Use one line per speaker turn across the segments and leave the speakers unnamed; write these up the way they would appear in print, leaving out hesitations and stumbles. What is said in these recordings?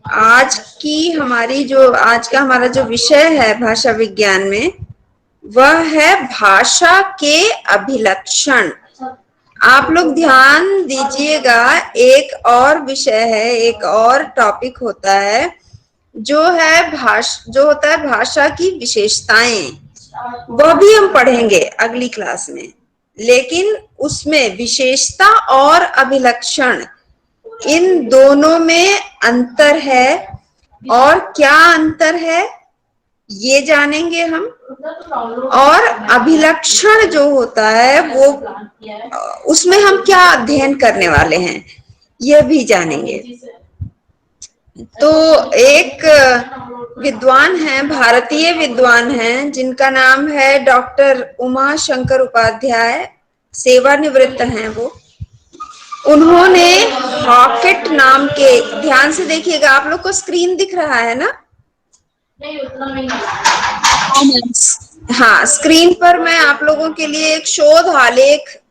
आज का हमारा जो विषय है भाषा विज्ञान में, वह है भाषा के अभिलक्षण। आप लोग ध्यान दीजिएगा, एक और विषय है, एक और टॉपिक होता है जो होता है भाषा की विशेषताएं। वह भी हम पढ़ेंगे अगली क्लास में, लेकिन उसमें विशेषता और अभिलक्षण, इन दोनों में अंतर है। और क्या अंतर है ये जानेंगे हम। और अभिलक्षण जो होता है वो, उसमें हम क्या अध्ययन करने वाले हैं यह भी जानेंगे। तो एक विद्वान हैं, भारतीय विद्वान हैं, जिनका नाम है डॉक्टर उमा शंकर उपाध्याय, सेवानिवृत्त हैं वो। उन्होंने हॉकेट नाम के, ध्यान से देखिएगा, आप लोग को स्क्रीन दिख रहा है ना? नहीं, उतना नहीं। हाँ, स्क्रीन पर मैं आप लोगों के लिए एक शोध आलेख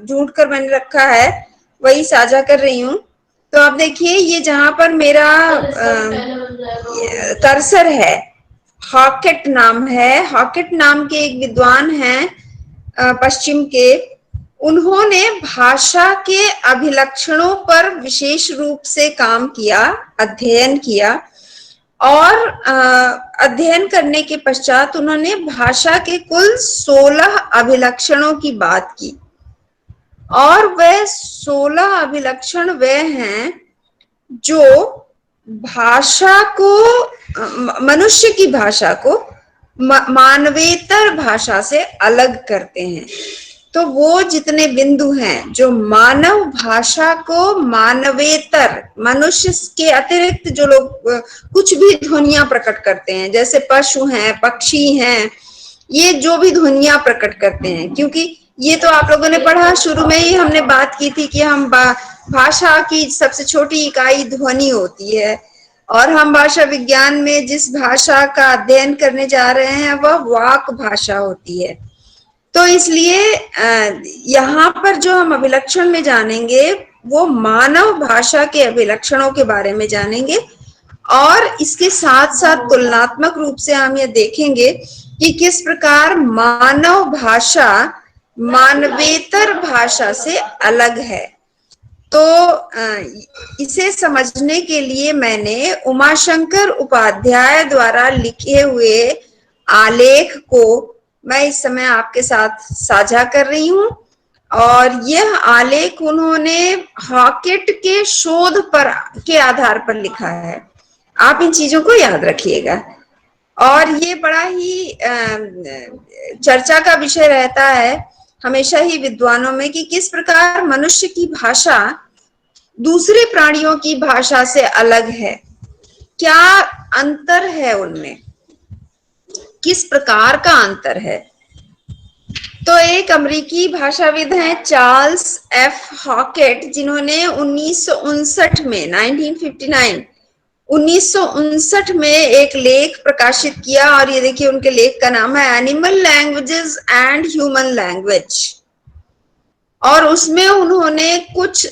ढूंढ कर मैंने रखा है, वही साझा कर रही हूँ। तो आप देखिए, ये जहां पर मेरा कर्सर है, हॉकेट नाम है। हॉकेट नाम के एक विद्वान हैं पश्चिम के। उन्होंने भाषा के अभिलक्षणों पर विशेष रूप से काम किया, अध्ययन किया। और अध्ययन करने के पश्चात उन्होंने भाषा के कुल 16 अभिलक्षणों की बात की। और वह 16 अभिलक्षण वे हैं जो भाषा को, मनुष्य की भाषा को मानवेतर भाषा से अलग करते हैं। तो वो जितने बिंदु हैं जो मानव भाषा को मानवेतर, मनुष्य के अतिरिक्त जो लोग कुछ भी ध्वनियां प्रकट करते हैं, जैसे पशु हैं, पक्षी हैं, ये जो भी ध्वनियां प्रकट करते हैं, क्योंकि ये तो आप लोगों ने पढ़ा, शुरू में ही हमने बात की थी कि हम भाषा की सबसे छोटी इकाई ध्वनि होती है। और हम भाषा विज्ञान में जिस भाषा का अध्ययन करने जा रहे हैं वह वाक भाषा होती है। तो इसलिए यहाँ पर जो हम अभिलक्षण में जानेंगे वो मानव भाषा के अभिलक्षणों के बारे में जानेंगे। और इसके साथ साथ तुलनात्मक रूप से हम ये देखेंगे कि किस प्रकार मानव भाषा मानवेतर भाषा से अलग है। तो इसे समझने के लिए मैंने उमाशंकर उपाध्याय द्वारा लिखे हुए आलेख को मैं इस समय आपके साथ साझा कर रही हूं। और यह आलेख उन्होंने हॉकेट के शोध पर के आधार पर लिखा है। आप इन चीजों को याद रखिएगा। और ये बड़ा ही चर्चा का विषय रहता है हमेशा ही विद्वानों में कि किस प्रकार मनुष्य की भाषा दूसरे प्राणियों की भाषा से अलग है, क्या अंतर है उनमें, किस प्रकार का अंतर है। तो एक अमेरिकी भाषाविद हैं चार्ल्स एफ हॉकेट, जिन्होंने 1959 में एक लेख प्रकाशित किया। और ये देखिए, उनके लेख का नाम है animal languages and human language. और उसमें उन्होंने कुछ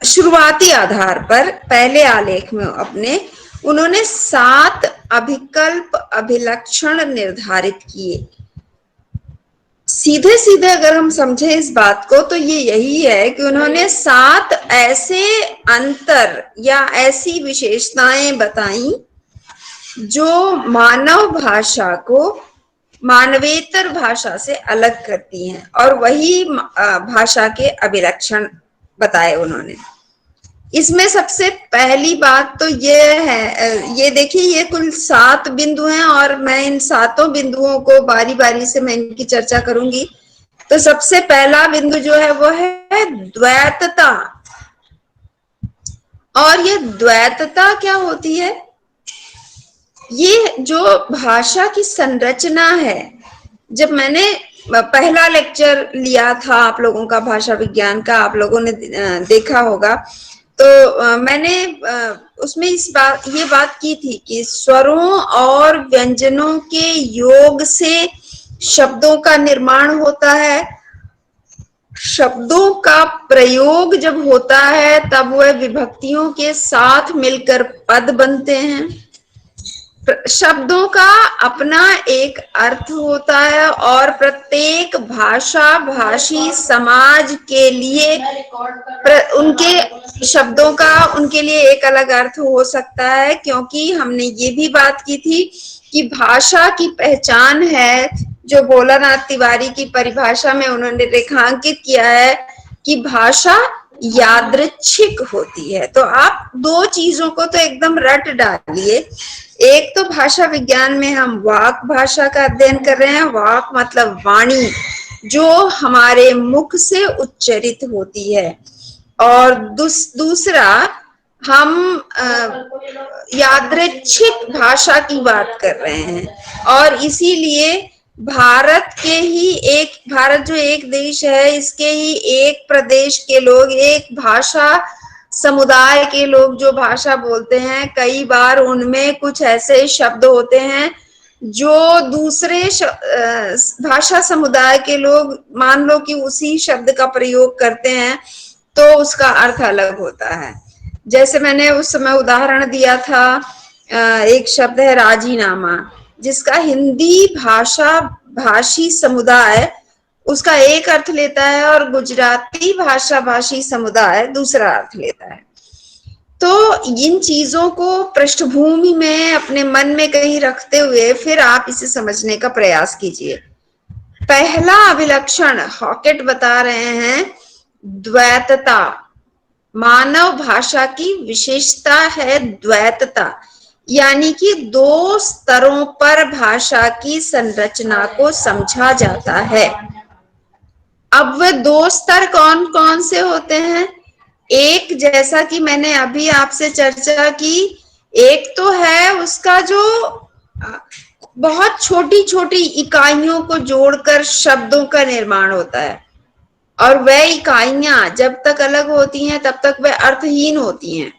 शुरुआती आधार पर, पहले आलेख में अपने, उन्होंने 7 अभिकल्प अभिलक्षण निर्धारित किए। सीधे सीधे अगर हम समझे इस बात को तो ये यही है कि उन्होंने 7 ऐसे अंतर या ऐसी विशेषताएं बताई जो मानव भाषा को मानवेतर भाषा से अलग करती हैं, और वही भाषा के अभिलक्षण बताए उन्होंने। इसमें सबसे पहली बात तो ये है, ये देखिए, ये कुल 7 बिंदु हैं और मैं इन 7 बिंदुओं को बारी बारी से मैं इनकी चर्चा करूंगी। तो सबसे पहला बिंदु जो है वो है द्वैतता। और ये द्वैतता क्या होती है? ये जो भाषा की संरचना है, जब मैंने पहला लेक्चर लिया था आप लोगों का भाषा विज्ञान का, आप लोगों ने देखा होगा, तो मैंने उसमें ये बात की थी कि स्वरों और व्यंजनों के योग से शब्दों का निर्माण होता है। शब्दों का प्रयोग जब होता है तब वह विभक्तियों के साथ मिलकर पद बनते हैं। शब्दों का अपना एक अर्थ होता है और प्रत्येक भाषा भाषी समाज के लिए उनके शब्दों का उनके लिए एक अलग अर्थ हो सकता है, क्योंकि हमने ये भी बात की थी कि भाषा की पहचान है, जो भोलानाथ तिवारी की परिभाषा में उन्होंने रेखांकित किया है कि भाषा यादृच्छिक होती है। तो आप दो चीजों को तो एकदम रट डालिए। एक तो भाषा विज्ञान में हम वाक भाषा का अध्ययन कर रहे हैं, वाक मतलब वाणी जो हमारे मुख से उच्चरित होती है, और दूसरा हम यादृच्छिक भाषा की बात कर रहे हैं। और इसीलिए भारत जो एक देश है, इसके ही एक प्रदेश के लोग, एक भाषा समुदाय के लोग जो भाषा बोलते हैं, कई बार उनमें कुछ ऐसे शब्द होते हैं जो दूसरे भाषा समुदाय के लोग मान लो कि उसी शब्द का प्रयोग करते हैं तो उसका अर्थ अलग होता है। जैसे मैंने उस समय उदाहरण दिया था, एक शब्द है राजीनामा, जिसका हिंदी भाषा भाषी समुदाय उसका एक अर्थ लेता है और गुजराती भाषा भाषी समुदाय दूसरा अर्थ लेता है। तो इन चीजों को पृष्ठभूमि में अपने मन में कहीं रखते हुए फिर आप इसे समझने का प्रयास कीजिए। पहला अभिलक्षण हॉकेट बता रहे हैं द्वैतता। मानव भाषा की विशेषता है द्वैतता, यानी कि दो स्तरों पर भाषा की संरचना को समझा जाता है। अब वह दो स्तर कौन कौन से होते हैं? एक, जैसा कि मैंने अभी आपसे चर्चा की, एक तो है उसका जो बहुत छोटी छोटी इकाइयों को जोड़कर शब्दों का निर्माण होता है, और वह इकाइयां जब तक अलग होती हैं तब तक वह अर्थहीन होती हैं।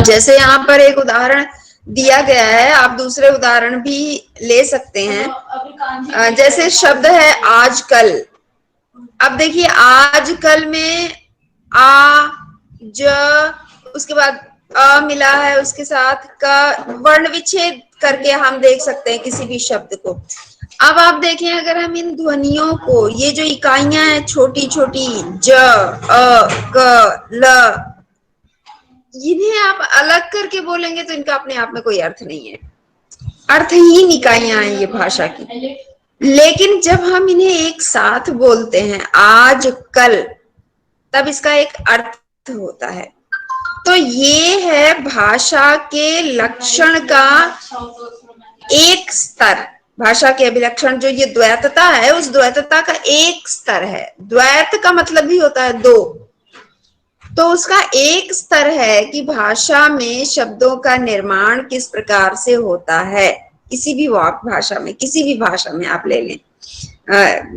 जैसे यहाँ पर एक उदाहरण दिया गया है, आप दूसरे उदाहरण भी ले सकते हैं। जैसे शब्द है आजकल। अब देखिए आजकल में आ, ज, उसके बाद अ मिला है, उसके साथ का वर्ण विच्छेद करके हम देख सकते हैं किसी भी शब्द को। अब आप देखें, अगर हम इन ध्वनियों को, ये जो इकाइयां हैं छोटी छोटी, ज, अ, क, ल, इन्हें आप अलग करके बोलेंगे तो इनका अपने आप में कोई अर्थ नहीं है, अर्थहीन इकाइयां हैं ये भाषा की। लेकिन जब हम इन्हें एक साथ बोलते हैं आज कल, तब इसका एक अर्थ होता है। तो ये है भाषा के लक्षण का एक स्तर। भाषा के अभिलक्षण जो ये द्वैतता है, उस द्वैतता का एक स्तर है। द्वैत का मतलब भी होता है दो, तो उसका एक स्तर है कि भाषा में शब्दों का निर्माण किस प्रकार से होता है। किसी भी वाक भाषा में, किसी भी भाषा में आप ले लें,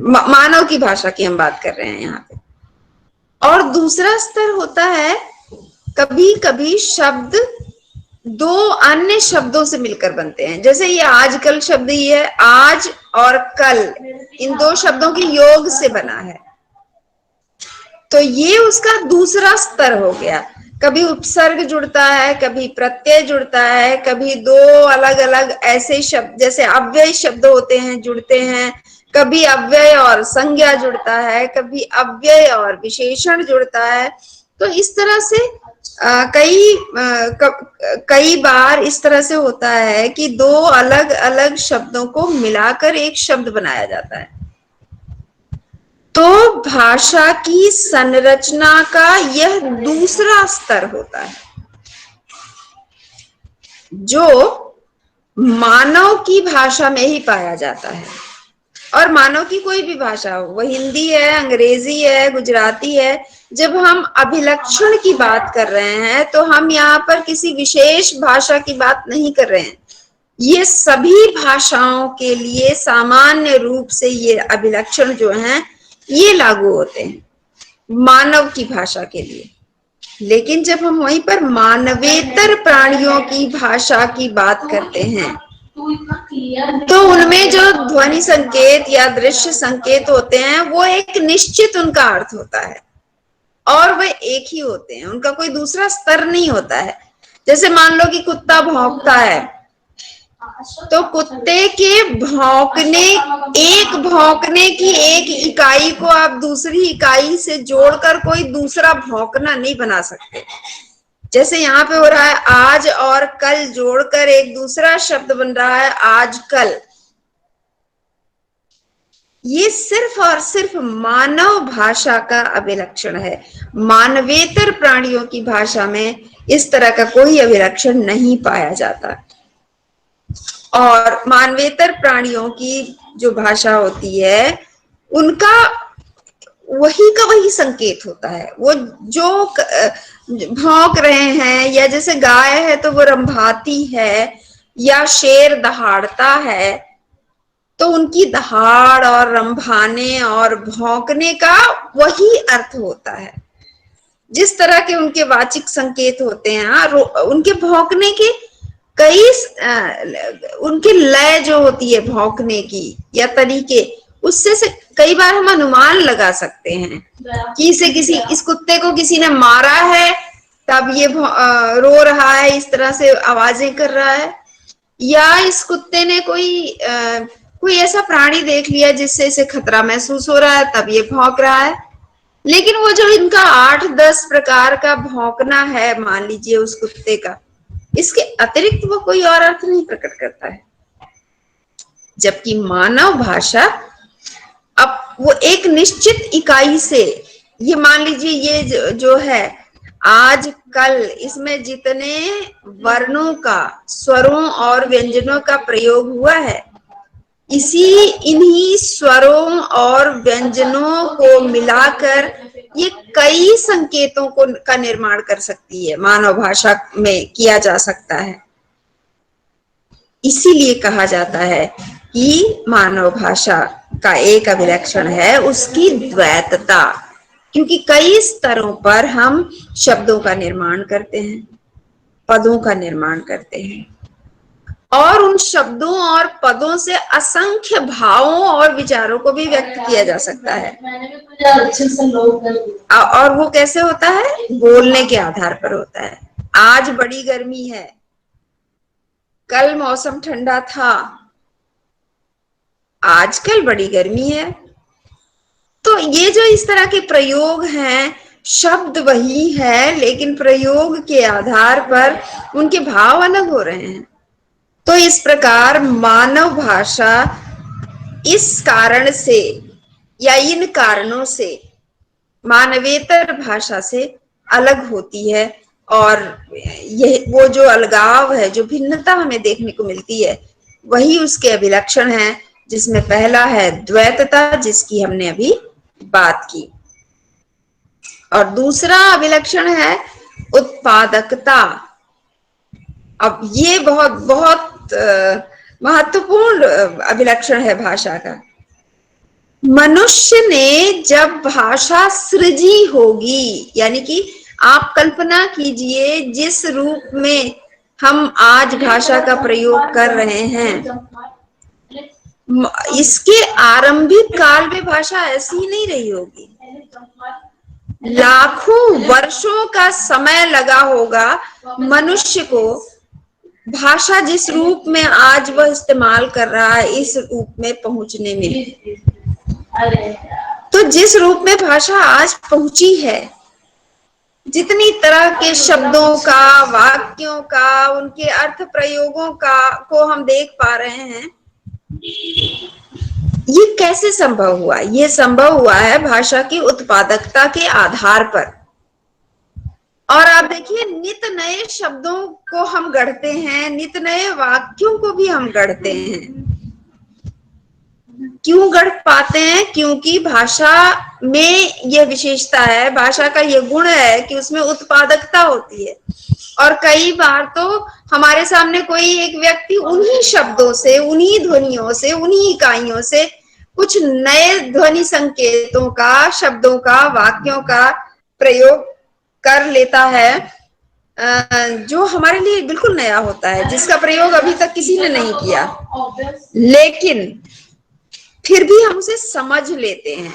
मानव की भाषा की हम बात कर रहे हैं यहाँ पे। और दूसरा स्तर होता है, कभी कभी शब्द दो अन्य शब्दों से मिलकर बनते हैं। जैसे ये आजकल शब्द, ये आज और कल, इन दो शब्दों के योग से बना है, तो ये उसका दूसरा स्तर हो गया। कभी उपसर्ग जुड़ता है, कभी प्रत्यय जुड़ता है, कभी दो अलग अलग ऐसे शब्द जैसे अव्यय शब्द होते हैं जुड़ते हैं, कभी अव्यय और संज्ञा जुड़ता है, कभी अव्यय और विशेषण जुड़ता है। तो इस तरह से कई बार इस तरह से होता है कि दो अलग अलग शब्दों को मिलाकर एक शब्द बनाया जाता है। तो भाषा की संरचना का यह दूसरा स्तर होता है, जो मानव की भाषा में ही पाया जाता है। और मानव की कोई भी भाषा हो, वह हिंदी है, अंग्रेजी है, गुजराती है, जब हम अभिलक्षण की बात कर रहे हैं तो हम यहाँ पर किसी विशेष भाषा की बात नहीं कर रहे हैं। ये सभी भाषाओं के लिए सामान्य रूप से ये अभिलक्षण जो हैं ये लागू होते हैं मानव की भाषा के लिए। लेकिन जब हम वहीं पर मानवेतर प्राणियों की भाषा की बात करते हैं तो उनमें जो ध्वनि संकेत या दृश्य संकेत होते हैं वो एक निश्चित उनका अर्थ होता है और वे एक ही होते हैं, उनका कोई दूसरा स्तर नहीं होता है। जैसे मान लो कि कुत्ता भौंकता है, तो कुत्ते के भौंकने, एक भौंकने की एक इकाई को आप दूसरी इकाई से जोड़कर कोई दूसरा भौंकना नहीं बना सकते। जैसे यहाँ पे हो रहा है आज और कल जोड़कर एक दूसरा शब्द बन रहा है आज कल। ये सिर्फ और सिर्फ मानव भाषा का अभिलक्षण है। मानवेतर प्राणियों की भाषा में इस तरह का कोई अभिलक्षण नहीं पाया जाता। और मानवेतर प्राणियों की जो भाषा होती है उनका वही का वही संकेत होता है। वो जो भौंक रहे हैं, या जैसे गाय है तो वो रंभाती है, या शेर दहाड़ता है, तो उनकी दहाड़ और रंभाने और भौंकने का वही अर्थ होता है। जिस तरह के उनके वाचिक संकेत होते हैं, उनके भौंकने के कई उनकी लय जो होती है भौंकने की या तरीके, उससे से कई बार हम अनुमान लगा सकते हैं कि इसे किसी, इस कुत्ते को किसी ने मारा है तब ये रो रहा है, इस तरह से आवाजें कर रहा है, या इस कुत्ते ने कोई ऐसा प्राणी देख लिया जिससे इसे खतरा महसूस हो रहा है तब ये भौंक रहा है। लेकिन वो जो इनका 8-10 प्रकार का भौंकना है, मान लीजिए उस कुत्ते का, इसके अतिरिक्त वो कोई और अर्थ नहीं प्रकट करता है। जबकि मानव भाषा अब वो एक निश्चित इकाई से, ये मान लीजिए ये जो है आज कल, इसमें जितने वर्णों का, स्वरों और व्यंजनों का प्रयोग हुआ है, इन्हीं स्वरों और व्यंजनों को मिलाकर ये कई संकेतों का निर्माण कर सकती है, मानव भाषा में किया जा सकता है। इसीलिए कहा जाता है कि मानव भाषा का एक अभिलक्षण है उसकी द्वैतता, क्योंकि कई स्तरों पर हम शब्दों का निर्माण करते हैं, पदों का निर्माण करते हैं, और उन शब्दों और पदों से असंख्य भावों और विचारों को भी व्यक्त किया जा सकता है। और वो कैसे होता है? बोलने के आधार पर होता है। आज बड़ी गर्मी है, कल मौसम ठंडा था, आजकल बड़ी गर्मी है। तो ये जो इस तरह के प्रयोग हैं, शब्द वही है लेकिन प्रयोग के आधार पर उनके भाव अलग हो रहे हैं। तो इस प्रकार मानव भाषा इस कारण से या इन कारणों से मानवेतर भाषा से अलग होती है, और यह वो जो अलगाव है, जो भिन्नता हमें देखने को मिलती है, वही उसके अभिलक्षण है, जिसमें पहला है द्वैतता, जिसकी हमने अभी बात की, और दूसरा अभिलक्षण है उत्पादकता। अब ये बहुत बहुत महत्वपूर्ण अभिलक्षण है भाषा का। मनुष्य ने जब भाषा सृजी होगी, यानी कि आप कल्पना कीजिए जिस रूप में हम आज भाषा का प्रयोग कर रहे हैं, इसके आरंभिक काल में भाषा ऐसी ही नहीं रही होगी। लाखों वर्षों का समय लगा होगा मनुष्य को भाषा जिस रूप में आज वह इस्तेमाल कर रहा है इस रूप में पहुंचने में। तो जिस रूप में भाषा आज पहुंची है, जितनी तरह के शब्दों का, वाक्यों का, उनके अर्थ प्रयोगों का को हम देख पा रहे हैं, ये कैसे संभव हुआ? ये संभव हुआ है भाषा की उत्पादकता के आधार पर। और आप देखिए, नित नए शब्दों को हम गढ़ते हैं, नित नए वाक्यों को भी हम गढ़ते हैं। क्यों गढ़ पाते हैं? क्योंकि भाषा में यह विशेषता है, भाषा का यह गुण है कि उसमें उत्पादकता होती है। और कई बार तो हमारे सामने कोई एक व्यक्ति उन्हीं शब्दों से, उन्हीं ध्वनियों से, उन्हीं इकाइयों से कुछ नए ध्वनि संकेतों का, शब्दों का, वाक्यों का प्रयोग कर लेता है, जो हमारे लिए बिल्कुल नया होता है, जिसका प्रयोग अभी तक किसी ने नहीं किया, लेकिन फिर भी हम उसे समझ लेते हैं।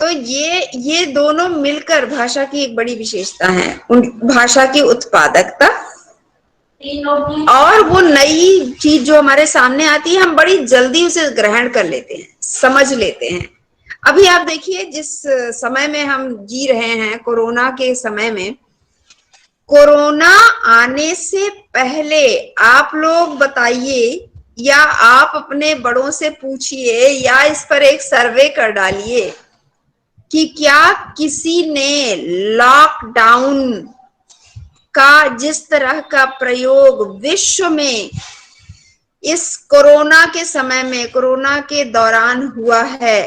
तो ये दोनों मिलकर भाषा की एक बड़ी विशेषता है, भाषा की उत्पादकता और वो नई चीज जो हमारे सामने आती है हम बड़ी जल्दी उसे ग्रहण कर लेते हैं, समझ लेते हैं। अभी आप देखिए, जिस समय में हम जी रहे हैं, कोरोना के समय में, कोरोना आने से पहले आप लोग बताइए, या आप अपने बड़ों से पूछिए, या इस पर एक सर्वे कर डालिए कि क्या किसी ने लॉकडाउन का जिस तरह का प्रयोग विश्व में इस कोरोना के समय में, कोरोना के दौरान हुआ है,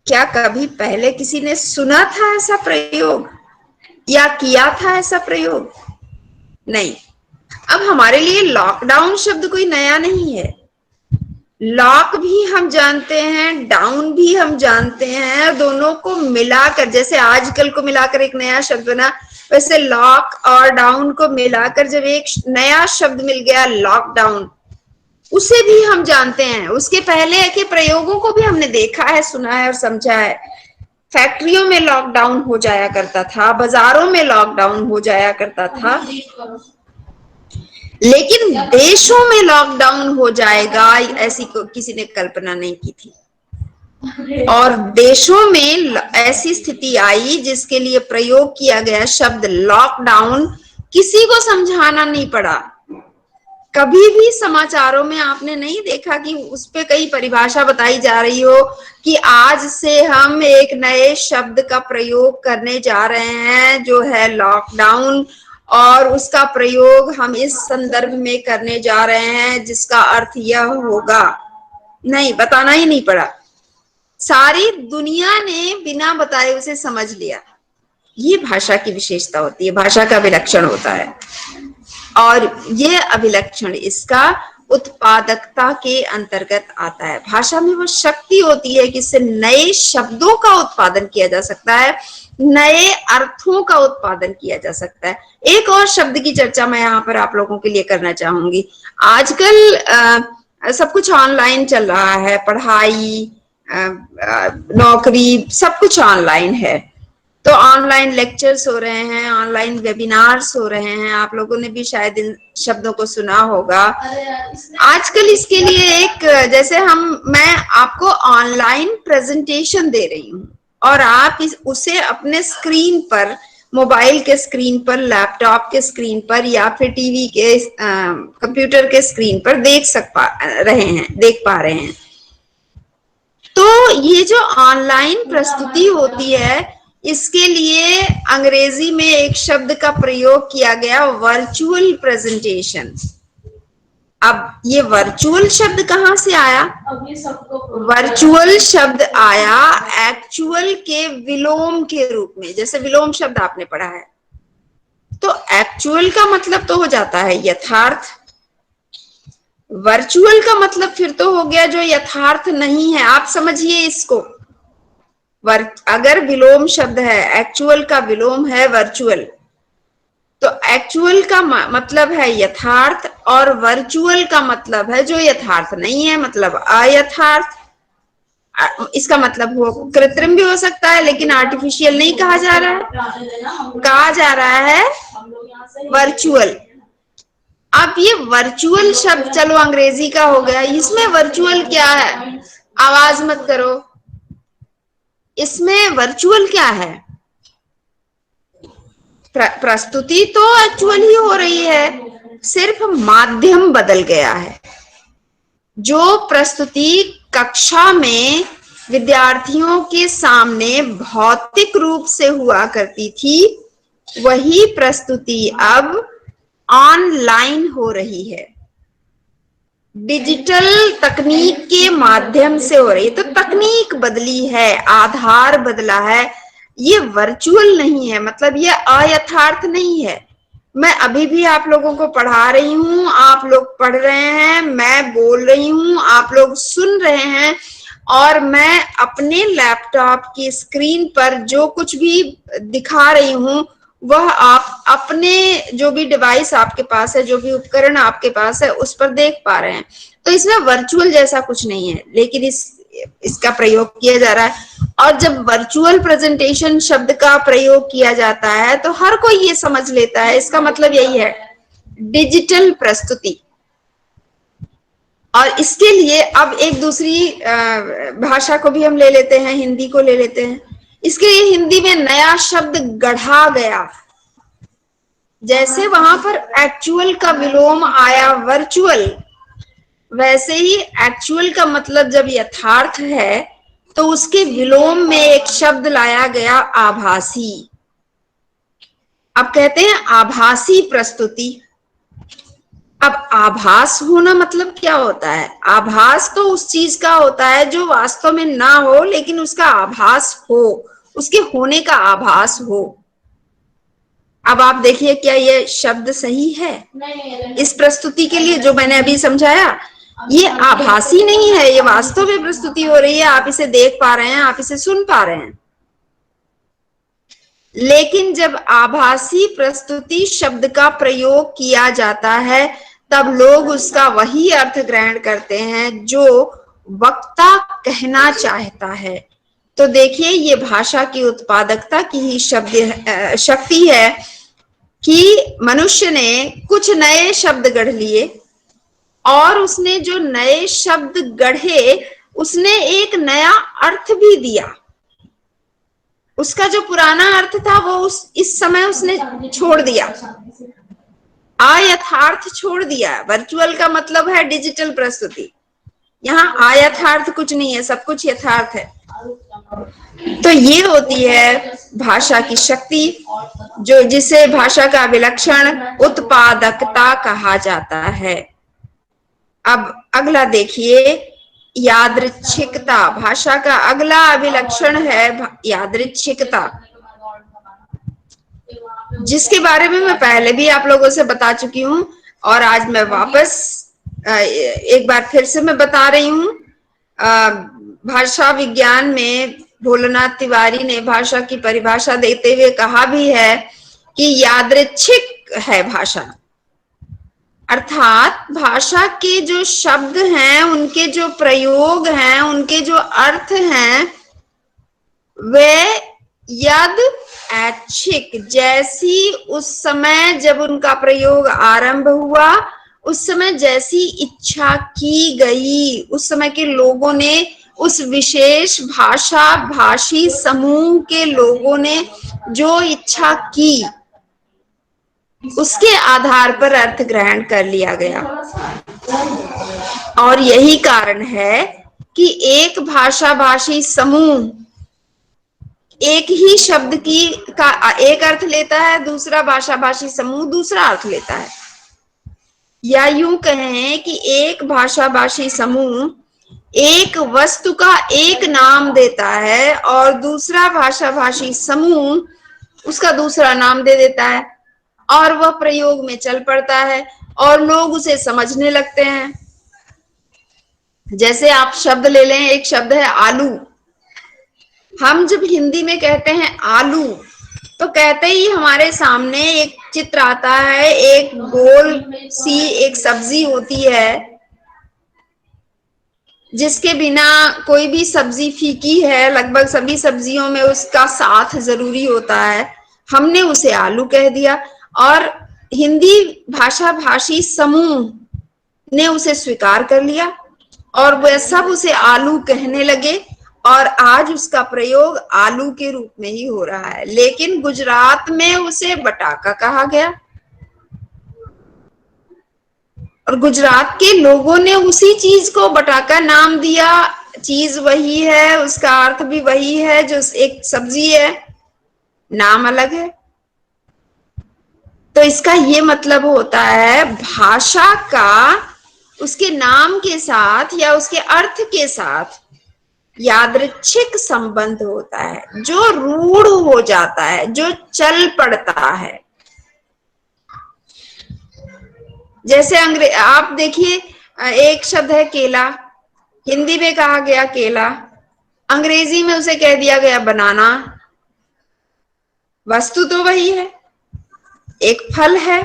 क्या कभी पहले किसी ने सुना था ऐसा प्रयोग या किया था ऐसा प्रयोग? नहीं। अब हमारे लिए लॉकडाउन शब्द कोई नया नहीं है। लॉक भी हम जानते हैं, डाउन भी हम जानते हैं, दोनों को मिलाकर, जैसे आजकल को मिलाकर एक नया शब्द बना, वैसे लॉक और डाउन को मिलाकर जब एक नया शब्द मिल गया लॉकडाउन, उसे भी हम जानते हैं। उसके पहले के प्रयोगों को भी हमने देखा है, सुना है और समझा है। फैक्ट्रियों में लॉकडाउन हो जाया करता था, बाजारों में लॉकडाउन हो जाया करता था, लेकिन देशों में लॉकडाउन हो जाएगा ऐसी किसी ने कल्पना नहीं की थी। और देशों में ऐसी स्थिति आई जिसके लिए प्रयोग किया गया शब्द लॉकडाउन किसी को समझाना नहीं पड़ा। कभी भी समाचारों में आपने नहीं देखा कि उस पे कई परिभाषा बताई जा रही हो कि आज से हम एक नए शब्द का प्रयोग करने जा रहे हैं जो है लॉकडाउन, और उसका प्रयोग हम इस संदर्भ में करने जा रहे हैं जिसका अर्थ यह होगा। नहीं, बताना ही नहीं पड़ा, सारी दुनिया ने बिना बताए उसे समझ लिया। ये भाषा की विशेषता होती है, भाषा का विलक्षण होता है। और ये अभिलक्षण इसका उत्पादकता के अंतर्गत आता है। भाषा में वो शक्ति होती है कि इससे नए शब्दों का उत्पादन किया जा सकता है, नए अर्थों का उत्पादन किया जा सकता है। एक और शब्द की चर्चा मैं यहाँ पर आप लोगों के लिए करना चाहूंगी। आजकल सब कुछ ऑनलाइन चल रहा है, पढ़ाई, नौकरी, सब कुछ ऑनलाइन है। तो ऑनलाइन लेक्चर्स हो रहे हैं, ऑनलाइन वेबिनार्स हो रहे हैं, आप लोगों ने भी शायद इन शब्दों को सुना होगा। आजकल इसके लिए एक, जैसे मैं आपको ऑनलाइन प्रेजेंटेशन दे रही हूँ और आप उसे अपने स्क्रीन पर, मोबाइल के स्क्रीन पर, लैपटॉप के स्क्रीन पर, या फिर टीवी के कंप्यूटर के स्क्रीन पर देख पा रहे हैं। तो ये जो ऑनलाइन प्रस्तुति होती है, इसके लिए अंग्रेजी में एक शब्द का प्रयोग किया गया, वर्चुअल प्रेजेंटेशन। अब ये वर्चुअल शब्द कहां से आया? वर्चुअल शब्द आया एक्चुअल के विलोम के रूप में। जैसे विलोम शब्द आपने पढ़ा है, तो एक्चुअल का मतलब तो हो जाता है यथार्थ, वर्चुअल का मतलब फिर तो हो गया जो यथार्थ नहीं है। आप समझिए इसको, अगर विलोम शब्द है, एक्चुअल का विलोम है वर्चुअल, तो एक्चुअल का मतलब है यथार्थ और वर्चुअल का मतलब है जो यथार्थ नहीं है, मतलब अयथार्थ। इसका मतलब हो कृत्रिम भी हो सकता है, लेकिन आर्टिफिशियल नहीं कहा जा रहा है, कहा जा रहा है वर्चुअल। अब ये वर्चुअल शब्द चलो अंग्रेजी का हो गया, इसमें वर्चुअल क्या है? आवाज मत करो, इसमें वर्चुअल क्या है? प्रस्तुति तो एक्चुअल ही हो रही है, सिर्फ माध्यम बदल गया है। जो प्रस्तुति कक्षा में विद्यार्थियों के सामने भौतिक रूप से हुआ करती थी, वही प्रस्तुति अब ऑनलाइन हो रही है, डिजिटल तकनीक के माध्यम से हो रही है। तो तकनीक बदली है, आधार बदला है, ये वर्चुअल नहीं है, मतलब ये अयथार्थ नहीं है। मैं अभी भी आप लोगों को पढ़ा रही हूँ, आप लोग पढ़ रहे हैं, मैं बोल रही हूँ, आप लोग सुन रहे हैं, और मैं अपने लैपटॉप की स्क्रीन पर जो कुछ भी दिखा रही हूँ वह आप अपने जो भी डिवाइस आपके पास है, जो भी उपकरण आपके पास है, उस पर देख पा रहे हैं। तो इसमें वर्चुअल जैसा कुछ नहीं है, लेकिन इसका प्रयोग किया जा रहा है। और जब वर्चुअल प्रेजेंटेशन शब्द का प्रयोग किया जाता है तो हर कोई ये समझ लेता है, इसका मतलब यही है डिजिटल प्रस्तुति। और इसके लिए अब एक दूसरी भाषा को भी हम ले लेते हैं, हिंदी को ले लेते हैं। इसके लिए हिंदी में नया शब्द गढ़ा गया। जैसे वहां पर एक्चुअल का विलोम आया वर्चुअल, वैसे ही एक्चुअल का मतलब जब यथार्थ है तो उसके विलोम में एक शब्द लाया गया आभासी। अब कहते हैं आभासी प्रस्तुति। अब आभास होना मतलब क्या होता है? आभास तो उस चीज का होता है जो वास्तव में ना हो, लेकिन उसका आभास हो, उसके होने का आभास हो। अब आप देखिए, क्या ये शब्द सही है इस प्रस्तुति के लिए जो मैंने अभी समझाया? ये आभासी नहीं है, ये वास्तव में प्रस्तुति हो रही है। आप इसे देख पा रहे हैं, आप इसे सुन पा रहे हैं। लेकिन जब आभासी प्रस्तुति शब्द का प्रयोग किया जाता है तब लोग उसका वही अर्थ ग्रहण करते हैं जो वक्ता कहना चाहता है। तो देखिए, ये भाषा की उत्पादकता की ही शक्ति है कि मनुष्य ने कुछ नए शब्द गढ़ लिए, और उसने जो नए शब्द गढ़े उसने एक नया अर्थ भी दिया। उसका जो पुराना अर्थ था वो इस समय उसने छोड़ दिया, अयथार्थ छोड़ दिया। वर्चुअल का मतलब है डिजिटल प्रस्तुति, यहाँ अयथार्थ कुछ नहीं है, सब कुछ यथार्थ है। तो ये होती है भाषा की शक्ति, जो जिसे भाषा का विलक्षण उत्पादकता कहा जाता है। अब अगला देखिए, यादृच्छिकता। भाषा का अगला अभिलक्षण है यादृच्छिकता, जिसके बारे में मैं पहले भी आप लोगों से बता चुकी हूं, और आज मैं वापस एक बार फिर से मैं बता रही हूं। भाषा विज्ञान में भोलानाथ तिवारी ने भाषा की परिभाषा देते हुए कहा भी है कि यादृच्छिक है भाषा, अर्थात भाषा के जो शब्द हैं, उनके जो प्रयोग हैं, उनके जो अर्थ हैं, वे यद ऐच्छिक, जैसी उस समय जब उनका प्रयोग आरंभ हुआ, उस समय जैसी इच्छा की गई, उस समय के लोगों ने, उस विशेष भाषा भाषी समूह के लोगों ने जो इच्छा की, उसके आधार पर अर्थ ग्रहण कर लिया गया। और यही कारण है कि एक भाषा भाषी समूह एक ही शब्द का एक अर्थ लेता है, दूसरा भाषा भाषी समूह दूसरा अर्थ लेता है। या यूं कहें कि एक भाषा भाषी समूह एक वस्तु का एक नाम देता है और दूसरा भाषा भाषी समूह उसका दूसरा नाम दे देता है, और वह प्रयोग में चल पड़ता है और लोग उसे समझने लगते हैं। जैसे आप शब्द ले लें, एक शब्द है आलू। हम जब हिंदी में कहते हैं आलू तो कहते ही हमारे सामने एक चित्र आता है, एक गोल सी एक सब्जी होती है जिसके बिना कोई भी सब्जी फीकी है। लगभग सभी सब्जियों में उसका साथ जरूरी होता है, हमने उसे आलू कह दिया, और हिंदी भाषा भाषी समूह ने उसे स्वीकार कर लिया और वह सब उसे आलू कहने लगे, और आज उसका प्रयोग आलू के रूप में ही हो रहा है। लेकिन गुजरात में उसे बटाका कहा गया, और गुजरात के लोगों ने उसी चीज को बटाका नाम दिया। चीज वही है, उसका अर्थ भी वही है, जो एक सब्जी है, नाम अलग है। तो इसका ये मतलब होता है भाषा का उसके नाम के साथ या उसके अर्थ के साथ यादृच्छिक संबंध होता है, जो रूढ़ हो जाता है, जो चल पड़ता है। जैसे आप देखिए, एक शब्द है केला, हिंदी में कहा गया केला, अंग्रेजी में उसे कह दिया गया बनाना। वस्तु तो वही है, एक फल है,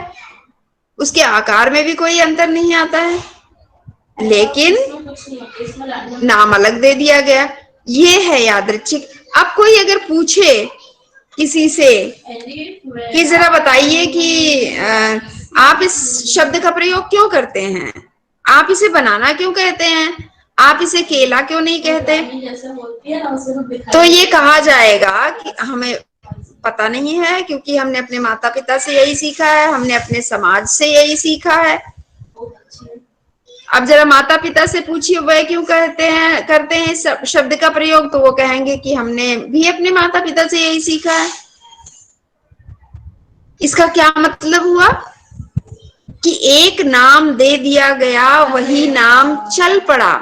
उसके आकार में भी कोई अंतर नहीं आता है, लेकिन नाम अलग दे दिया गया। ये है यादृच्छिक। अब कोई अगर पूछे किसी से कि जरा बताइए कि आप इस शब्द का प्रयोग क्यों करते हैं, आप इसे बनाना क्यों कहते हैं, आप इसे केला क्यों नहीं कहते, तो ये कहा जाएगा कि हमें पता नहीं है, क्योंकि हमने अपने माता पिता से यही सीखा है, हमने अपने समाज से यही सीखा है। अब जरा माता पिता से पूछिए वह क्यों करते हैं इस शब्द का प्रयोग, तो वो कहेंगे कि हमने भी अपने माता पिता से यही सीखा है। इसका क्या मतलब हुआ कि एक नाम दे दिया गया, वही नाम चल पड़ा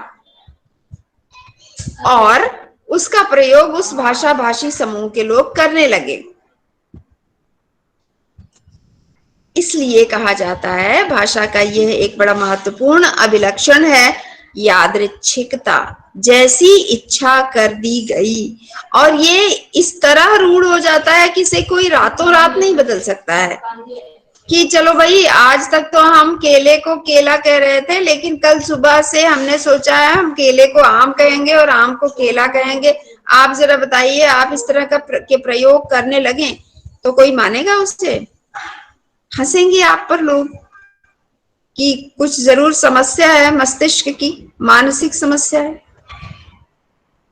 और उसका प्रयोग उस भाषा भाषी समूह के लोग करने लगे। इसलिए कहा जाता है भाषा का यह एक बड़ा महत्वपूर्ण अभिलक्षण है यादृच्छिकता, जैसी इच्छा कर दी गई। और ये इस तरह रूढ़ हो जाता है कि इसे कोई रातों रात नहीं बदल सकता है कि चलो भाई आज तक तो हम केले को केला कह रहे थे, लेकिन कल सुबह से हमने सोचा है हम केले को आम कहेंगे और आम को केला कहेंगे। आप जरा बताइए, आप इस तरह के प्रयोग करने लगे तो कोई मानेगा उससे? हंसेंगे आप पर लोग कि कुछ जरूर समस्या है, मस्तिष्क की मानसिक समस्या है।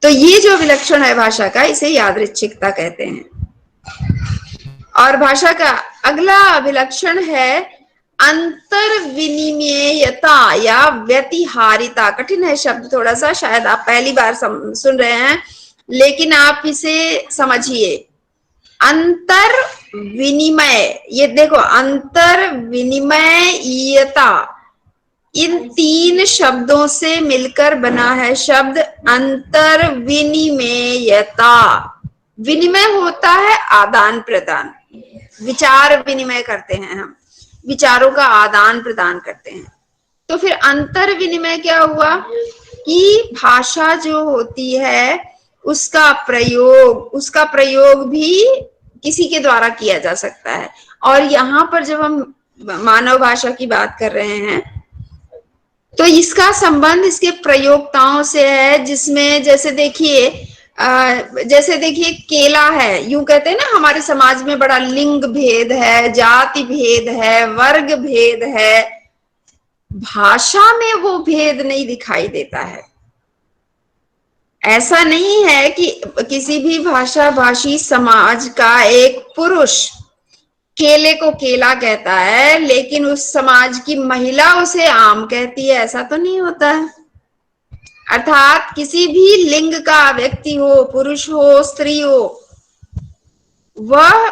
तो ये जो विलक्षण है भाषा का, इसे यादृच्छिकता कहते हैं। और भाषा का अगला अभिलक्षण है अंतर विनिमेयता या व्यतिहारिता। कठिन है शब्द थोड़ा सा, शायद आप पहली बार सुन रहे हैं, लेकिन आप इसे समझिए। अंतर विनिमय, ये देखो, अंतर विनिमयता, इन तीन शब्दों से मिलकर बना है शब्द अंतर विनिमेयता। विनिमय होता है आदान प्रदान, विचार विनिमय करते हैं हम, विचारों का आदान प्रदान करते हैं। तो फिर अंतर विनिमय क्या हुआ कि भाषा जो होती है उसका प्रयोग भी किसी के द्वारा किया जा सकता है। और यहाँ पर जब हम मानव भाषा की बात कर रहे हैं तो इसका संबंध इसके प्रयोक्ताओं से है, जिसमें जैसे देखिए केला है, यूं कहते हैं ना, हमारे समाज में बड़ा लिंग भेद है, जाति भेद है, वर्ग भेद है। भाषा में वो भेद नहीं दिखाई देता है। ऐसा नहीं है कि किसी भी भाषा भाषी समाज का एक पुरुष केले को केला कहता है लेकिन उस समाज की महिला उसे आम कहती है, ऐसा तो नहीं होता है। अर्थात किसी भी लिंग का व्यक्ति हो, पुरुष हो, स्त्री हो, वह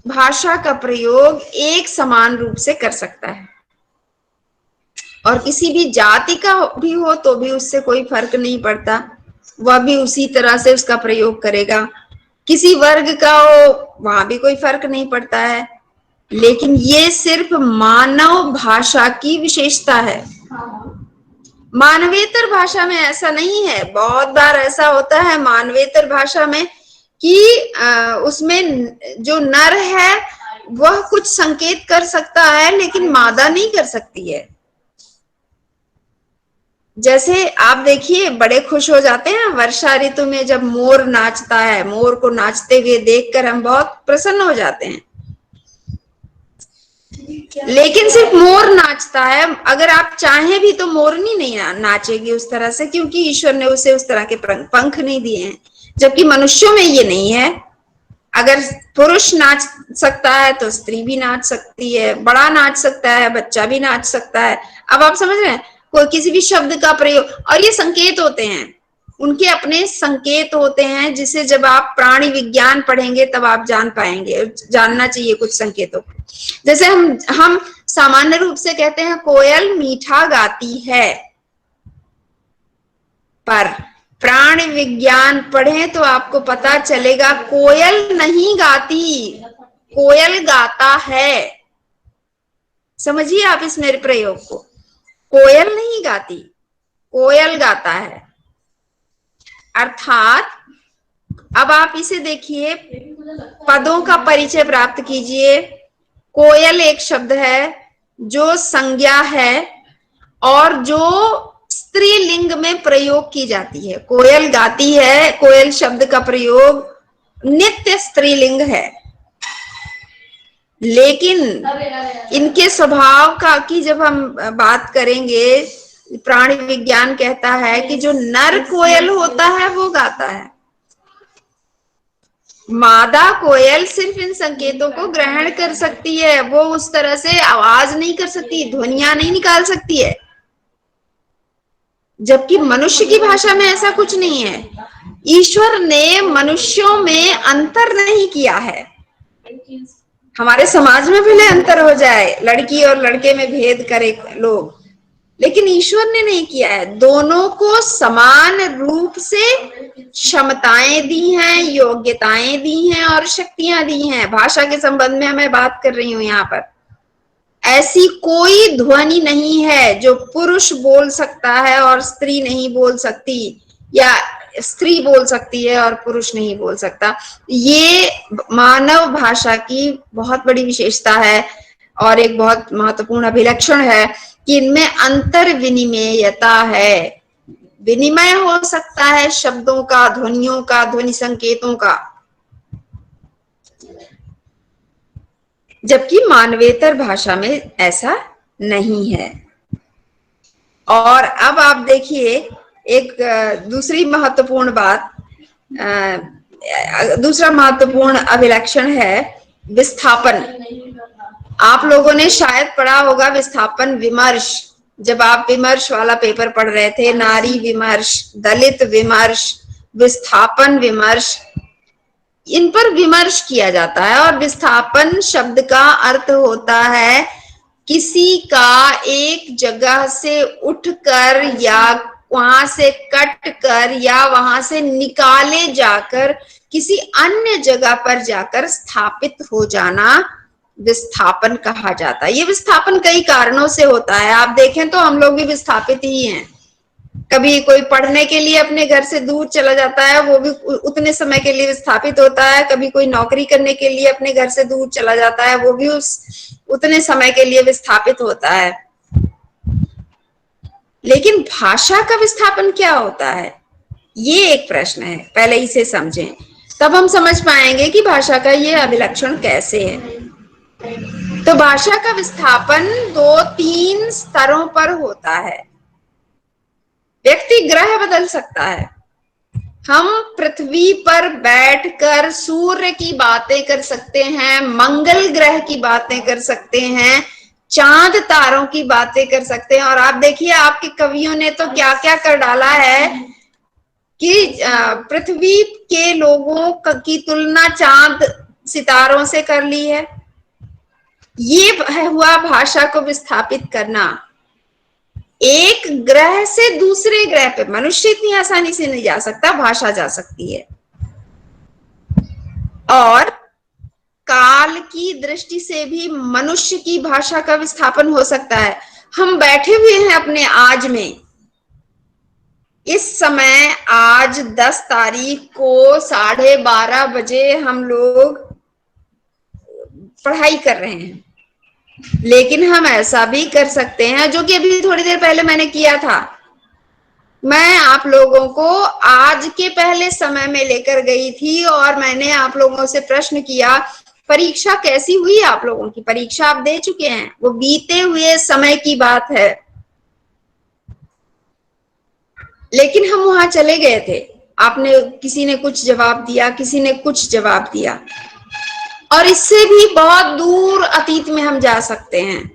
भाषा का प्रयोग एक समान रूप से कर सकता है। और किसी भी जाति का भी हो तो भी उससे कोई फर्क नहीं पड़ता, वह भी उसी तरह से उसका प्रयोग करेगा। किसी वर्ग का हो, वहां भी कोई फर्क नहीं पड़ता है। लेकिन ये सिर्फ मानव भाषा की विशेषता है। मानवेतर भाषा में ऐसा नहीं है। बहुत बार ऐसा होता है मानवेतर भाषा में कि उसमें जो नर है वह कुछ संकेत कर सकता है लेकिन मादा नहीं कर सकती है। जैसे आप देखिए, बड़े खुश हो जाते हैं वर्षा ऋतु में जब मोर नाचता है, मोर को नाचते हुए देखकर हम बहुत प्रसन्न हो जाते हैं। लेकिन सिर्फ मोर नाचता है, अगर आप चाहें भी तो मोरनी नहीं नाचेगी उस तरह से, क्योंकि ईश्वर ने उसे उस तरह के पंख नहीं दिए हैं। जबकि मनुष्यों में ये नहीं है। अगर पुरुष नाच सकता है तो स्त्री भी नाच सकती है, बड़ा नाच सकता है, बच्चा भी नाच सकता है। अब आप समझ रहे हैं, कोई किसी भी शब्द का प्रयोग, और ये संकेत होते हैं, उनके अपने संकेत होते हैं, जिसे जब आप प्राणी विज्ञान पढ़ेंगे तब आप जान पाएंगे। जानना चाहिए कुछ संकेतों को। जैसे हम सामान्य रूप से कहते हैं कोयल मीठा गाती है, पर प्राणी विज्ञान पढ़ें तो आपको पता चलेगा कोयल नहीं गाती, कोयल गाता है। समझिए आप इस मेरे प्रयोग को, कोयल नहीं गाती, कोयल गाता है। अर्थात अब आप इसे देखिए, पदों का परिचय प्राप्त कीजिए। कोयल एक शब्द है जो संज्ञा है और जो स्त्रीलिंग में प्रयोग की जाती है। कोयल गाती है, कोयल शब्द का प्रयोग नित्य स्त्रीलिंग है, लेकिन इनके स्वभाव का की जब हम बात करेंगे, प्राणी विज्ञान कहता है कि जो नर कोयल होता है वो गाता है, मादा कोयल सिर्फ इन संकेतों को ग्रहण कर सकती है, वो उस तरह से आवाज नहीं कर सकती, ध्वनियां नहीं निकाल सकती है। जबकि मनुष्य की भाषा में ऐसा कुछ नहीं है। ईश्वर ने मनुष्यों में अंतर नहीं किया है। हमारे समाज में भले अंतर हो जाए, लड़की और लड़के में भेद करे लोग, लेकिन ईश्वर ने नहीं किया है। दोनों को समान रूप से क्षमताएं दी हैं, योग्यताएं दी हैं और शक्तियां दी हैं। भाषा के संबंध में मैं बात कर रही हूं यहाँ पर। ऐसी कोई ध्वनि नहीं है जो पुरुष बोल सकता है और स्त्री नहीं बोल सकती, या स्त्री बोल सकती है और पुरुष नहीं बोल सकता। ये मानव भाषा की बहुत बड़ी विशेषता है और एक बहुत महत्वपूर्ण अभिलक्षण है कि इनमें अंतर विनिमयता है। विनिमय हो सकता है शब्दों का, ध्वनियों का, ध्वनि संकेतों का, जबकि मानवेतर भाषा में ऐसा नहीं है। और अब आप देखिए एक दूसरी महत्वपूर्ण बात, दूसरा महत्वपूर्ण अभिलक्षण है विस्थापन। आप लोगों ने शायद पढ़ा होगा विस्थापन विमर्श। जब आप विमर्श वाला पेपर पढ़ रहे थे, नारी विमर्श, दलित विमर्श, विस्थापन विमर्श, इन पर विमर्श किया जाता है। और विस्थापन शब्द का अर्थ होता है किसी का एक जगह से उठकर या वहां से कट कर या वहां से निकाले जाकर किसी अन्य जगह पर जाकर स्थापित हो जाना विस्थापन कहा जाता है। ये विस्थापन कई कारणों से होता है। आप देखें तो हम लोग भी विस्थापित ही हैं। कभी कोई पढ़ने के लिए अपने घर से दूर चला जाता है, वो भी उतने समय के लिए विस्थापित होता है। कभी कोई नौकरी करने के लिए अपने घर से दूर चला जाता है, वो भी उतने समय के लिए विस्थापित होता है। लेकिन भाषा का विस्थापन क्या होता है, ये एक प्रश्न है। पहले इसे समझें, तब हम समझ पाएंगे कि भाषा का ये अभिलक्षण कैसे है। तो भाषा का विस्थापन 2-3 स्तरों पर होता है। व्यक्ति ग्रह बदल सकता है। हम पृथ्वी पर बैठकर सूर्य की बातें कर सकते हैं, मंगल ग्रह की बातें कर सकते हैं, चांद तारों की बातें कर सकते हैं। और आप देखिए आपके कवियों ने तो क्या क्या कर डाला है कि पृथ्वी के लोगों की तुलना चांद सितारों से कर ली है। ये हुआ भाषा को विस्थापित करना। एक ग्रह से दूसरे ग्रह पे मनुष्य इतनी आसानी से नहीं जा सकता, भाषा जा सकती है। और काल की दृष्टि से भी मनुष्य की भाषा का विस्थापन हो सकता है। हम बैठे हुए हैं अपने आज में, इस समय आज 10 तारीख को 12:30 बजे हम लोग पढ़ाई कर रहे हैं। लेकिन हम ऐसा भी कर सकते हैं, जो कि अभी थोड़ी देर पहले मैंने किया था। मैं आप लोगों को आज के पहले समय में लेकर गई थी और मैंने आप लोगों से प्रश्न किया, परीक्षा कैसी हुई आप लोगों की? परीक्षा आप दे चुके हैं, वो बीते हुए समय की बात है। लेकिन हम वहां चले गए थे, आपने किसी ने कुछ जवाब दिया, किसी ने कुछ जवाब दिया, और इससे भी बहुत दूर अतीत में हम जा सकते हैं।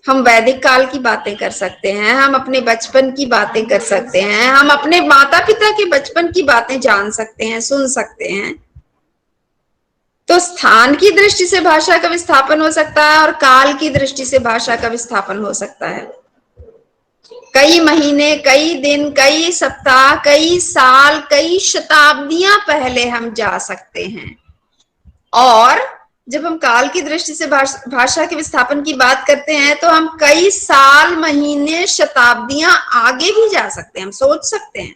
हम वैदिक काल की बातें कर सकते हैं, हम अपने बचपन की बातें कर सकते हैं, हम अपने माता पिता के बचपन की बातें जान सकते हैं, सुन सकते हैं। तो स्थान की दृष्टि से भाषा का विस्थापन हो सकता है और काल की दृष्टि से भाषा का विस्थापन हो सकता है। कई महीने, कई दिन, कई सप्ताह, कई साल, कई शताब्दियां पहले हम जा सकते हैं। और जब हम काल की दृष्टि से भाषा के विस्थापन की बात करते हैं तो हम कई साल, महीने, शताब्दियां आगे भी जा सकते हैं, हम सोच सकते हैं।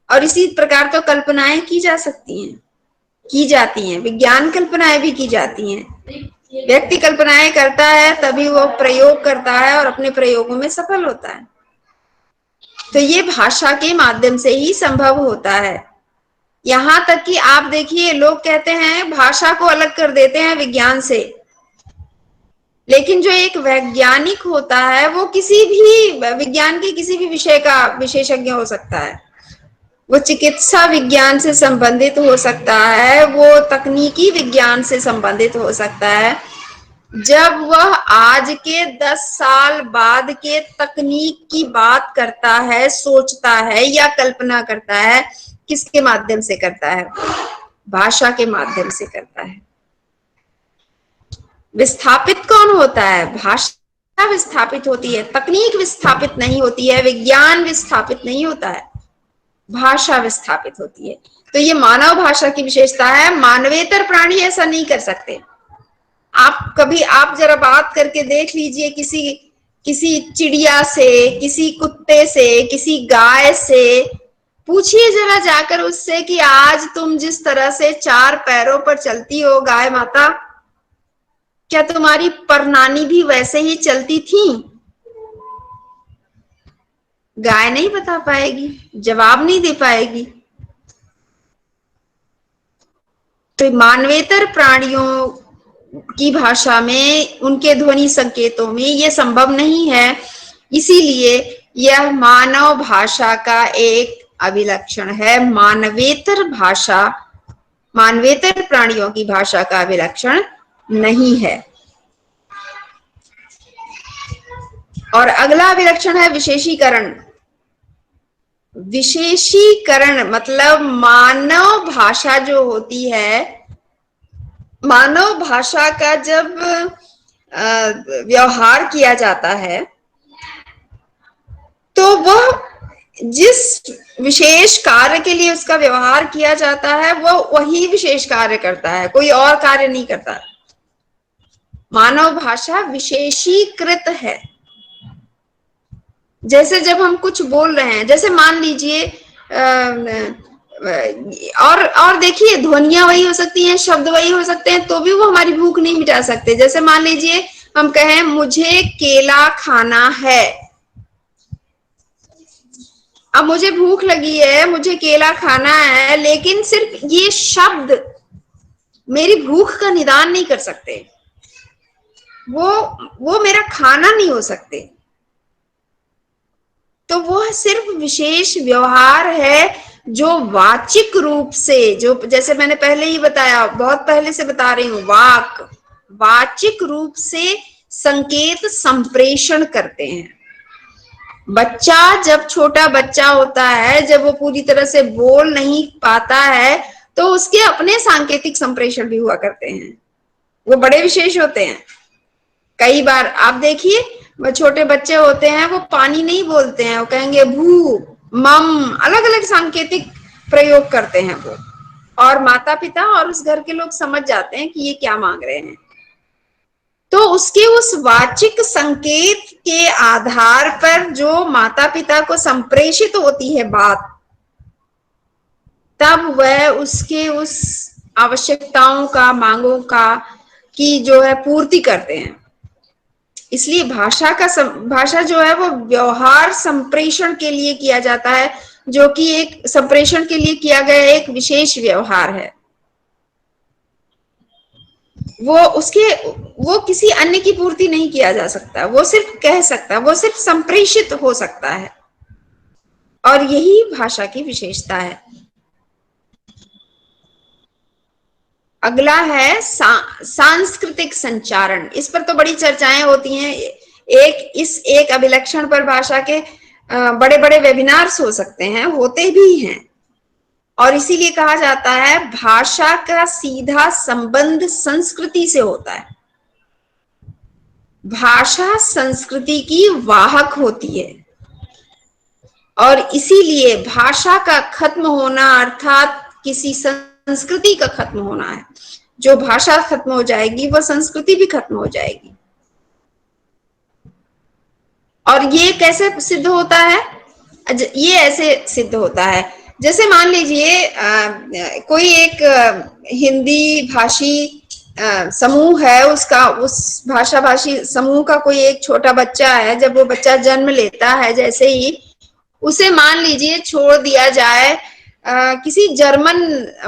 और इसी प्रकार तो कल्पनाएं की जा सकती हैं, की जाती हैं, विज्ञान कल्पनाएं भी की जाती हैं। व्यक्ति कल्पनाएं करता है तभी वो प्रयोग करता है और अपने प्रयोगों में सफल होता है। तो ये भाषा के माध्यम से ही संभव होता है। यहां तक कि आप देखिए, लोग कहते हैं भाषा को अलग कर देते हैं विज्ञान से, लेकिन जो एक वैज्ञानिक होता है वो किसी भी विज्ञान के किसी भी विषय का विशेषज्ञ हो सकता है। वो चिकित्सा विज्ञान से संबंधित हो सकता है, वो तकनीकी विज्ञान से संबंधित हो सकता है। जब वह आज के 10 साल बाद के तकनीक की बात करता है, सोचता है या कल्पना करता है, किसके माध्यम से करता है? भाषा के माध्यम से करता है। विस्थापित कौन होता है? भाषा विस्थापित होती है, तकनीक विस्थापित नहीं होती है, विज्ञान विस्थापित नहीं होता है, भाषा विस्थापित होती है। तो ये मानव भाषा की विशेषता है। मानवेतर प्राणी ऐसा नहीं कर सकते। आप जरा बात करके देख लीजिए किसी किसी चिड़िया से, किसी कुत्ते से, किसी गाय से, पूछिए जरा जाकर उससे कि आज तुम जिस तरह से 4 पैरों पर चलती हो गाय माता, क्या तुम्हारी परनानी भी वैसे ही चलती थी? गाय नहीं बता पाएगी, जवाब नहीं दे पाएगी। तो मानवेतर प्राणियों की भाषा में, उनके ध्वनि संकेतों में यह संभव नहीं है। इसीलिए यह मानव भाषा का एक अभिलक्षण है। मानवेतर प्राणियों की भाषा का अभिलक्षण नहीं है। और अगला अभिलक्षण है विशेषीकरण। विशेषीकरण मतलब मानव भाषा जो होती है, मानव भाषा का जब व्यवहार किया जाता है तो वह जिस विशेष कार्य के लिए उसका व्यवहार किया जाता है वह वही विशेष कार्य करता है, कोई और कार्य नहीं करता। मानव भाषा विशेषीकृत है। जैसे जब हम कुछ बोल रहे हैं, जैसे मान लीजिए और देखिए, ध्वनियां वही हो सकती हैं, शब्द वही हो सकते हैं, तो भी वो हमारी भूख नहीं मिटा सकते। जैसे मान लीजिए हम कहें मुझे केला खाना है। अब मुझे भूख लगी है, मुझे केला खाना है, लेकिन सिर्फ ये शब्द मेरी भूख का निदान नहीं कर सकते, वो मेरा खाना नहीं हो सकते। तो वो सिर्फ विशेष व्यवहार है जो वाचिक रूप से, जो जैसे मैंने पहले ही बताया, बहुत पहले से बता रही हूं, वाचिक रूप से संकेत संप्रेषण करते हैं। बच्चा, जब छोटा बच्चा होता है, जब वो पूरी तरह से बोल नहीं पाता है, तो उसके अपने सांकेतिक संप्रेषण भी हुआ करते हैं, वो बड़े विशेष होते हैं। कई बार आप देखिए, वो छोटे बच्चे होते हैं, वो पानी नहीं बोलते हैं, वो कहेंगे भू, मम, अलग अलग सांकेतिक प्रयोग करते हैं वो, और माता पिता और उस घर के लोग समझ जाते हैं कि ये क्या मांग रहे हैं। तो उसके उस वाचिक संकेत के आधार पर जो माता पिता को संप्रेषित होती है बात, तब वह उसके उस आवश्यकताओं का, मांगों का की जो है पूर्ति करते हैं। इसलिए भाषा जो है वो व्यवहार संप्रेषण के लिए किया जाता है, जो कि एक संप्रेषण के लिए किया गया एक विशेष व्यवहार है। वो किसी अन्य की पूर्ति नहीं किया जा सकता, वो सिर्फ कह सकता है, वो सिर्फ संप्रेषित हो सकता है, और यही भाषा की विशेषता है। अगला है सांस्कृतिक संचारण। इस पर तो बड़ी चर्चाएं होती हैं। एक अभिलक्षण पर भाषा के बड़े बड़े वेबिनार्स हो सकते हैं, होते भी हैं, और इसीलिए कहा जाता है भाषा का सीधा संबंध संस्कृति से होता है। भाषा संस्कृति की वाहक होती है, और इसीलिए भाषा का खत्म होना अर्थात किसी संस्कृति का खत्म होना है। जो भाषा खत्म हो जाएगी वह संस्कृति भी खत्म हो जाएगी। और ये कैसे सिद्ध होता है? ये ऐसे सिद्ध होता है, जैसे मान लीजिए कोई एक हिंदी भाषी समूह है उसका, उस भाषा भाषी समूह का कोई एक छोटा बच्चा है, जब वो बच्चा जन्म लेता है, जैसे ही उसे मान लीजिए छोड़ दिया जाए किसी जर्मन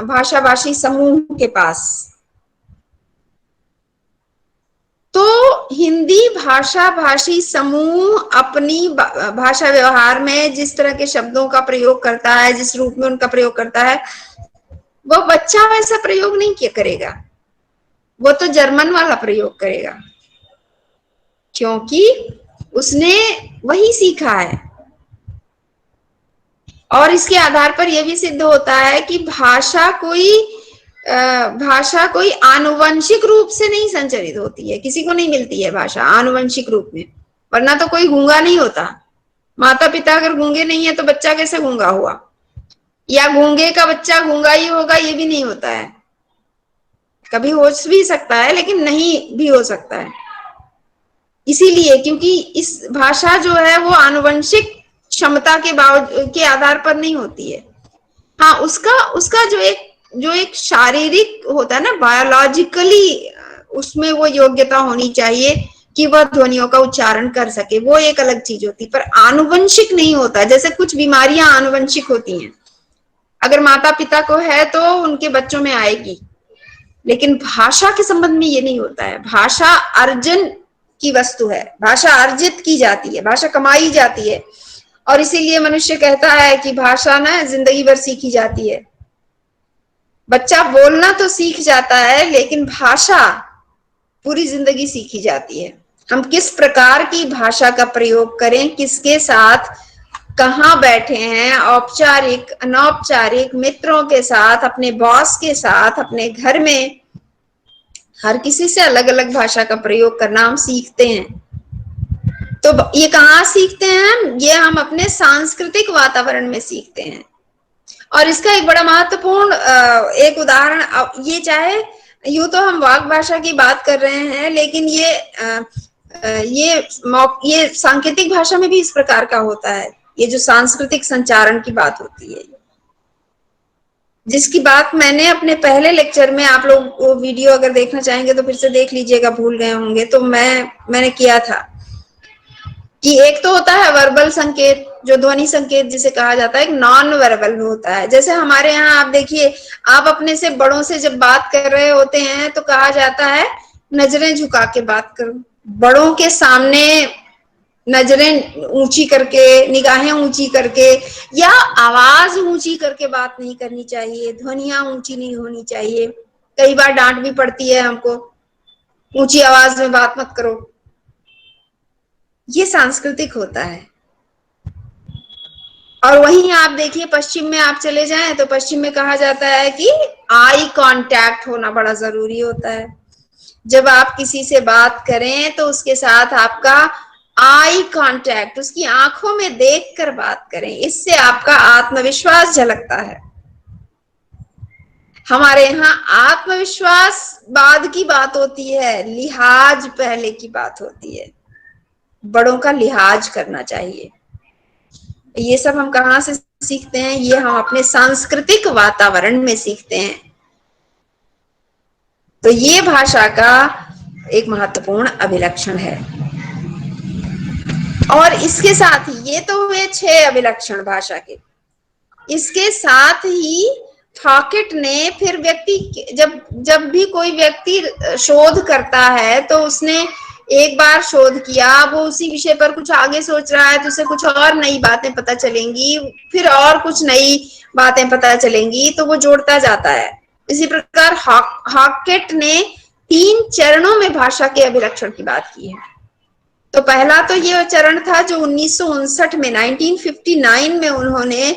भाषा भाषी समूह के पास, तो हिंदी भाषा भाषी समूह अपनी भाषा व्यवहार में जिस तरह के शब्दों का प्रयोग करता है, जिस रूप में उनका प्रयोग करता है, वो बच्चा वैसा प्रयोग नहीं किया करेगा, वो तो जर्मन वाला प्रयोग करेगा, क्योंकि उसने वही सीखा है। और इसके आधार पर यह भी सिद्ध होता है कि भाषा कोई आनुवंशिक रूप से नहीं संचरित होती है, किसी को नहीं मिलती है भाषा आनुवंशिक रूप में, वरना तो कोई गूंगा नहीं होता। माता पिता अगर गूंगे नहीं है तो बच्चा कैसे गूंगा हुआ, या गूंगे का बच्चा गूंगा ही होगा, ये भी नहीं होता है, कभी हो भी सकता है लेकिन नहीं भी हो सकता है। इसीलिए क्योंकि इस भाषा जो है वो आनुवंशिक क्षमता के आधार पर नहीं होती है। हाँ, उसका जो एक शारीरिक होता है ना, बायोलॉजिकली उसमें वो योग्यता होनी चाहिए कि वह ध्वनियों का उच्चारण कर सके, वो एक अलग चीज होती, पर आनुवंशिक नहीं होता। जैसे कुछ बीमारियां आनुवंशिक होती हैं, अगर माता पिता को है तो उनके बच्चों में आएगी, लेकिन भाषा के संबंध में ये नहीं होता है। भाषा अर्जन की वस्तु है, भाषा अर्जित की जाती है, भाषा कमाई जाती है, और इसीलिए मनुष्य कहता है कि भाषा ना जिंदगी भर सीखी जाती है। बच्चा बोलना तो सीख जाता है, लेकिन भाषा पूरी जिंदगी सीखी जाती है। हम किस प्रकार की भाषा का प्रयोग करें, किसके साथ कहाँ बैठे हैं, औपचारिक अनौपचारिक, मित्रों के साथ, अपने बॉस के साथ, अपने घर में, हर किसी से अलग अलग भाषा का प्रयोग करना हम सीखते हैं। तो ये कहाँ सीखते हैं? ये हम अपने सांस्कृतिक वातावरण में सीखते हैं। और इसका एक बड़ा महत्वपूर्ण एक उदाहरण, ये चाहे यूं तो हम वाक भाषा की बात कर रहे हैं, लेकिन ये सांकेतिक भाषा में भी इस प्रकार का होता है। ये जो सांस्कृतिक संचारण की बात होती है, जिसकी बात मैंने अपने पहले लेक्चर में, आप लोग वो वीडियो अगर देखना चाहेंगे तो फिर से देख लीजिएगा, भूल गए होंगे तो मैंने किया था कि एक तो होता है वर्बल संकेत, जो ध्वनि संकेत जिसे कहा जाता है, एक नॉन वर्बल होता है। जैसे हमारे यहाँ आप देखिए, आप अपने से बड़ों से जब बात कर रहे होते हैं तो कहा जाता है नजरें झुका के बात करो। बड़ों के सामने नजरें ऊंची करके, निगाहें ऊंची करके, या आवाज ऊंची करके बात नहीं करनी चाहिए, ध्वनियां ऊंची नहीं होनी चाहिए। कई बार डांट भी पड़ती है हमको, ऊंची आवाज में बात मत करो। ये सांस्कृतिक होता है। और वहीं आप देखिए पश्चिम में आप चले जाएं तो पश्चिम में कहा जाता है कि आई कांटेक्ट होना बड़ा जरूरी होता है। जब आप किसी से बात करें तो उसके साथ आपका आई कांटेक्ट, उसकी आंखों में देखकर बात करें, इससे आपका आत्मविश्वास झलकता है। हमारे यहाँ आत्मविश्वास बाद की बात होती है, लिहाज पहले की बात होती है। बड़ों का लिहाज करना चाहिए। ये सब हम कहाँ से सीखते हैं? ये हम अपने सांस्कृतिक वातावरण में सीखते हैं। तो ये भाषा का एक महत्वपूर्ण अभिलक्षण है। और इसके साथ ही, ये तो हुए 6 अभिलक्षण भाषा के, इसके साथ ही हॉकेट ने फिर व्यक्ति, जब भी कोई व्यक्ति शोध करता है तो उसने एक बार शोध किया, वो उसी विषय पर कुछ आगे सोच रहा है तो उसे कुछ और नई बातें पता चलेंगी, फिर और कुछ नई बातें पता चलेंगी, तो वो जोड़ता जाता है। इसी प्रकार हॉकेट ने 3 चरणों में भाषा के अभिलक्षण की बात की है। तो पहला तो ये चरण था जो 1959 में 1959 में उन्होंने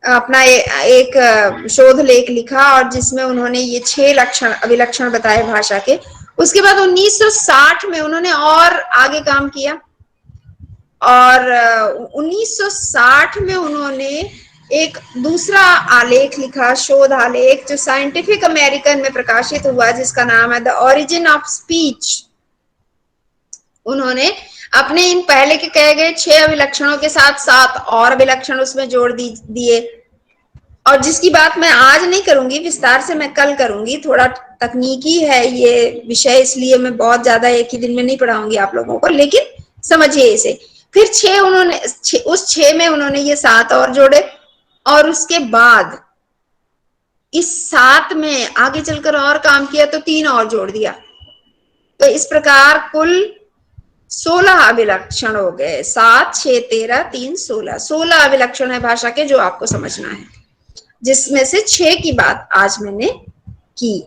अपना एक शोध लेख लिखा, और जिसमें उन्होंने ये 6 अभिलक्षण बताए भाषा के। उसके बाद 1960 में उन्होंने और आगे काम किया, और 1960 में उन्होंने एक दूसरा आलेख लिखा, शोध आलेख, जो साइंटिफिक अमेरिकन में प्रकाशित हुआ, जिसका नाम है द ओरिजिन ऑफ स्पीच। उन्होंने अपने इन पहले के कहे गए 6 अभिलक्षणों के साथ 7 और अभिलक्षण उसमें जोड़ दिए, और जिसकी बात मैं आज नहीं करूंगी, विस्तार से मैं कल करूंगी। थोड़ा तकनीकी है ये विषय, इसलिए मैं बहुत ज्यादा एक ही दिन में नहीं पढ़ाऊंगी आप लोगों को, लेकिन समझिए इसे। फिर 6 उन्होंने उस 6 में उन्होंने ये 7 और जोड़े, और उसके बाद इस 7 में आगे चलकर और काम किया तो 3 और जोड़ दिया। तो इस प्रकार कुल 16 अभिलक्षण हो गए। 7, 6, 13, 3, 16, 16 अभिलक्षण है भाषा के, जो आपको समझना है, जिसमें से 6 की बात आज मैंने की।